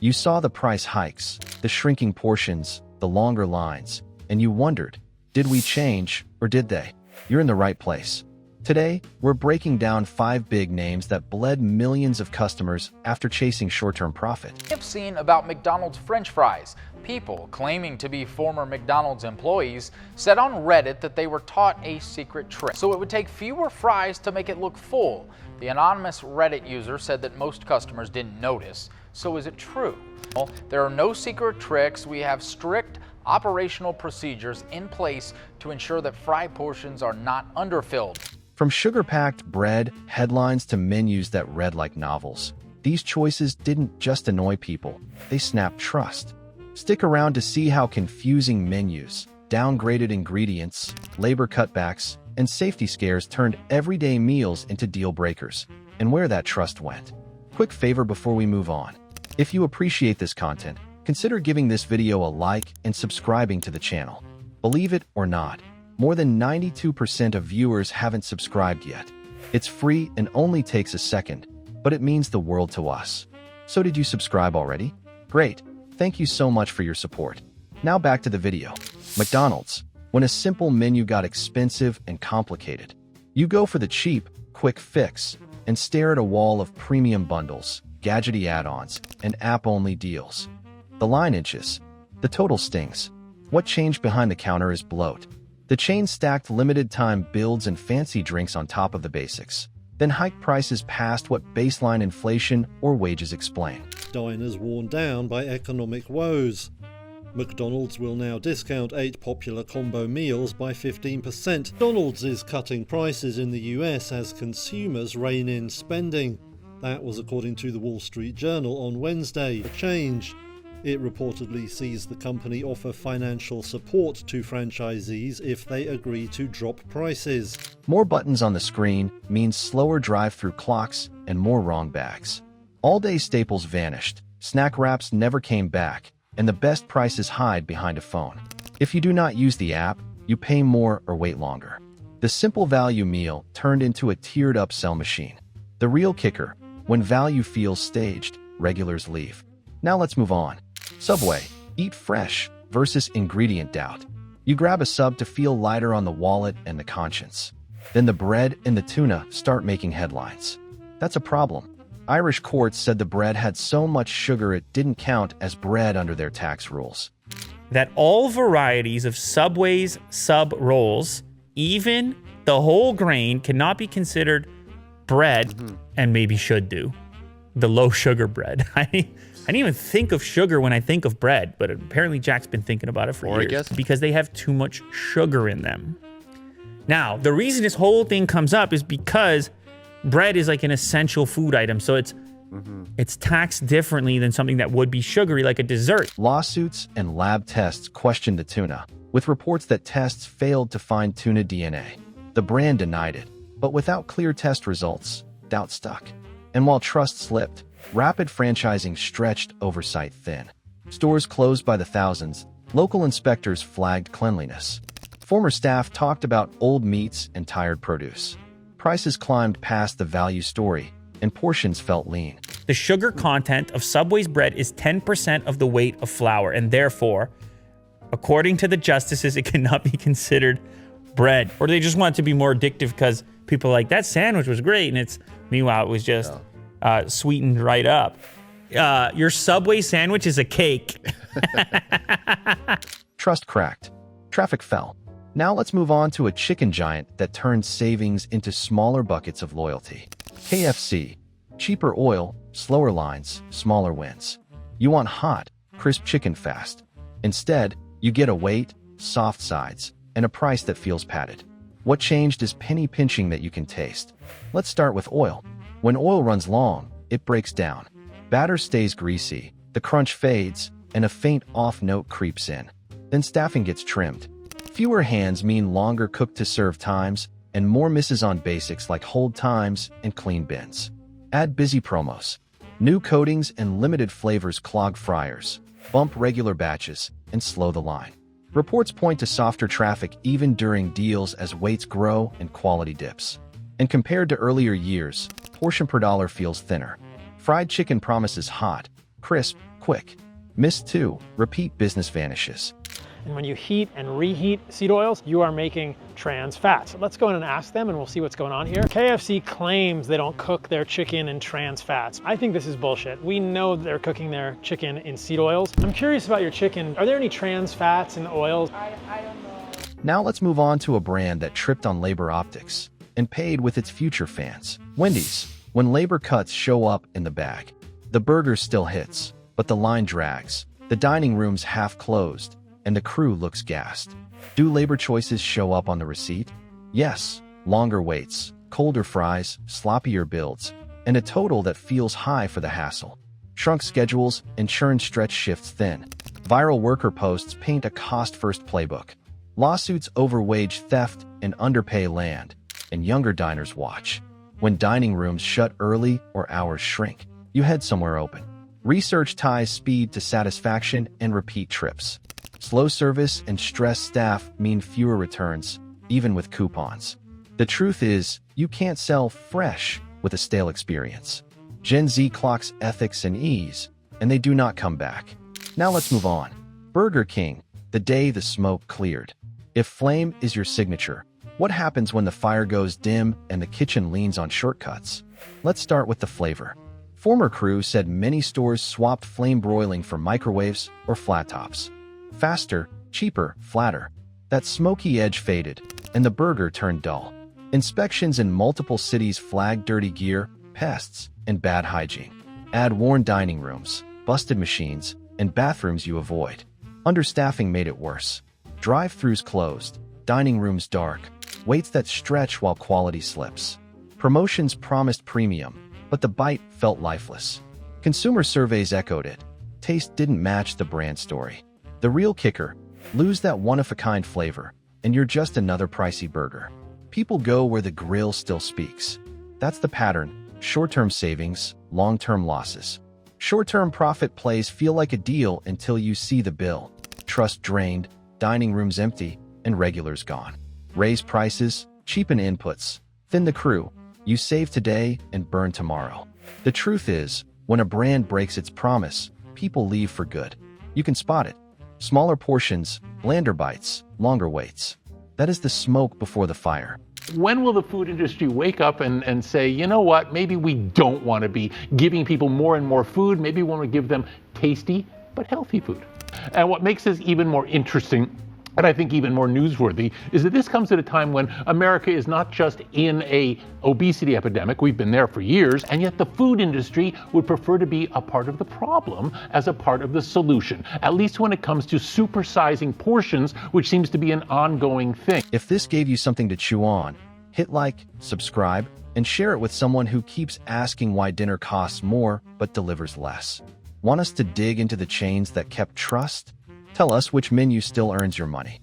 You saw the price hikes, the shrinking portions, the longer lines, and you wondered, did we change or did they? You're in the right place. Today, we're breaking down 5 big names that bled millions of customers after chasing short-term profit. I've seen about McDonald's French fries. People claiming to be former McDonald's employees said on Reddit that they were taught a secret trick, so it would take fewer fries to make it look full. The anonymous Reddit user said that most customers didn't notice. So is it true? Well, there are no secret tricks. We have strict operational procedures in place to ensure that fry portions are not underfilled. From sugar-packed bread headlines to menus that read like novels, these choices didn't just annoy people, they snapped trust. Stick around to see how confusing menus, downgraded ingredients, labor cutbacks, and safety scares turned everyday meals into deal breakers, and where that trust went. Quick favor before we move on. If you appreciate this content, consider giving this video a like and subscribing to the channel. Believe it or not, more than 92% of viewers haven't subscribed yet. It's free and only takes a second, but it means the world to us. So did you subscribe already? Great. Thank you so much for your support. Now back to the video. McDonald's. When a simple menu got expensive and complicated, you go for the cheap, quick fix and stare at a wall of premium bundles, gadgety add-ons, and app-only deals. The line inches. The total stings. What changed behind the counter is bloat. The chain stacked limited-time builds and fancy drinks on top of the basics, then hiked prices past what baseline inflation or wages explain. Diners worn down by economic woes. McDonald's will now discount 8 popular combo meals by 15%. McDonald's is cutting prices in the US as consumers rein in spending. That was according to the Wall Street Journal on Wednesday. A change. It reportedly sees the company offer financial support to franchisees if they agree to drop prices. More buttons on the screen means slower drive-thru clocks and more wrong bags. All-day staples vanished, snack wraps never came back, and the best prices hide behind a phone. If you do not use the app, you pay more or wait longer. The simple value meal turned into a tiered upsell machine. The real kicker, when value feels staged, regulars leave. Now let's move on. Subway, eat fresh versus ingredient doubt. You grab a sub to feel lighter on the wallet and the conscience. Then the bread and the tuna start making headlines. That's a problem. Irish courts said the bread had so much sugar it didn't count as bread under their tax rules. That all varieties of Subway's sub rolls, even the whole grain, cannot be considered bread, and maybe should do. The low sugar bread. I didn't even think of sugar when I think of bread, but apparently Jack's been thinking about it for years. Because they have too much sugar in them. Now, the reason this whole thing comes up is because bread is like an essential food item, so it's taxed differently than something that would be sugary, like a dessert. Lawsuits and lab tests questioned the tuna, with reports that tests failed to find tuna DNA. The brand denied it, but without clear test results, doubt stuck. And while trust slipped, rapid franchising stretched oversight thin. Stores closed by the thousands, local inspectors flagged cleanliness. Former staff talked about old meats and tired produce. Prices climbed past the value story, and portions felt lean. The sugar content of Subway's bread is 10% of the weight of flour, and therefore, according to the justices, it cannot be considered bread. Or they just want it to be more addictive because people are like, that sandwich was great, and meanwhile, it was just sweetened right up. Your Subway sandwich is a cake. Trust cracked. Traffic fell. Now let's move on to a chicken giant that turned savings into smaller buckets of loyalty. KFC. Cheaper oil, slower lines, smaller wins. You want hot, crisp chicken fast. Instead, you get a weight, soft sides, and a price that feels padded. What changed is penny pinching that you can taste. Let's start with oil. When oil runs long, it breaks down. Batter stays greasy, the crunch fades, and a faint off note creeps in. Then staffing gets trimmed. Fewer hands mean longer cook-to-serve times and more misses on basics like hold times and clean bins. Add busy promos. New coatings and limited flavors clog fryers, bump regular batches, and slow the line. Reports point to softer traffic even during deals as weights grow and quality dips. And compared to earlier years, portion per dollar feels thinner. Fried chicken promises hot, crisp, quick. Miss 2. Repeat business vanishes. And when you heat and reheat seed oils, you are making trans fats. So let's go in and ask them and we'll see what's going on here. KFC claims they don't cook their chicken in trans fats. I think this is bullshit. We know they're cooking their chicken in seed oils. I'm curious about your chicken. Are there any trans fats in the oils? I don't know. Now let's move on to a brand that tripped on labor optics and paid with its future fans. Wendy's. When labor cuts show up in the bag, the burger still hits, but the line drags. The dining room's half closed, and the crew looks gassed. Do labor choices show up on the receipt? Yes. Longer waits, colder fries, sloppier builds, and a total that feels high for the hassle. Shrunk schedules and churn stretch shifts thin. Viral worker posts paint a cost-first playbook. Lawsuits over wage theft and underpay land, and younger diners watch. When dining rooms shut early or hours shrink, you head somewhere open. Research ties speed to satisfaction and repeat trips. Slow service and stressed staff mean fewer returns, even with coupons. The truth is, you can't sell fresh with a stale experience. Gen Z clocks ethics and ease, and they do not come back. Now let's move on. Burger King, the day the smoke cleared. If flame is your signature, what happens when the fire goes dim and the kitchen leans on shortcuts? Let's start with the flavor. Former crew said many stores swapped flame broiling for microwaves or flat tops. Faster, cheaper, flatter. That smoky edge faded, and the burger turned dull. Inspections in multiple cities flagged dirty gear, pests, and bad hygiene. Add worn dining rooms, busted machines, and bathrooms you avoid. Understaffing made it worse. Drive-thrus closed, dining rooms dark, waits that stretch while quality slips. Promotions promised premium, but the bite felt lifeless. Consumer surveys echoed it. Taste didn't match the brand story. The real kicker, lose that one-of-a-kind flavor, and you're just another pricey burger. People go where the grill still speaks. That's the pattern. Short-term savings, long-term losses. Short-term profit plays feel like a deal until you see the bill. Trust drained, dining rooms empty, and regulars gone. Raise prices, cheapen inputs, thin the crew. You save today and burn tomorrow. The truth is, when a brand breaks its promise, people leave for good. You can spot it. Smaller portions, blander bites, longer waits. That is the smoke before the fire. When will the food industry wake up and say, you know what, maybe we don't want to be giving people more and more food, maybe we want to give them tasty but healthy food? And what makes this even more interesting, and I think even more newsworthy, is that this comes at a time when America is not just in a obesity epidemic, we've been there for years, and yet the food industry would prefer to be a part of the problem as a part of the solution, at least when it comes to supersizing portions, which seems to be an ongoing thing. If this gave you something to chew on, hit like, subscribe, and share it with someone who keeps asking why dinner costs more but delivers less. Want us to dig into the chains that kept trust? Tell us which menu still earns your money.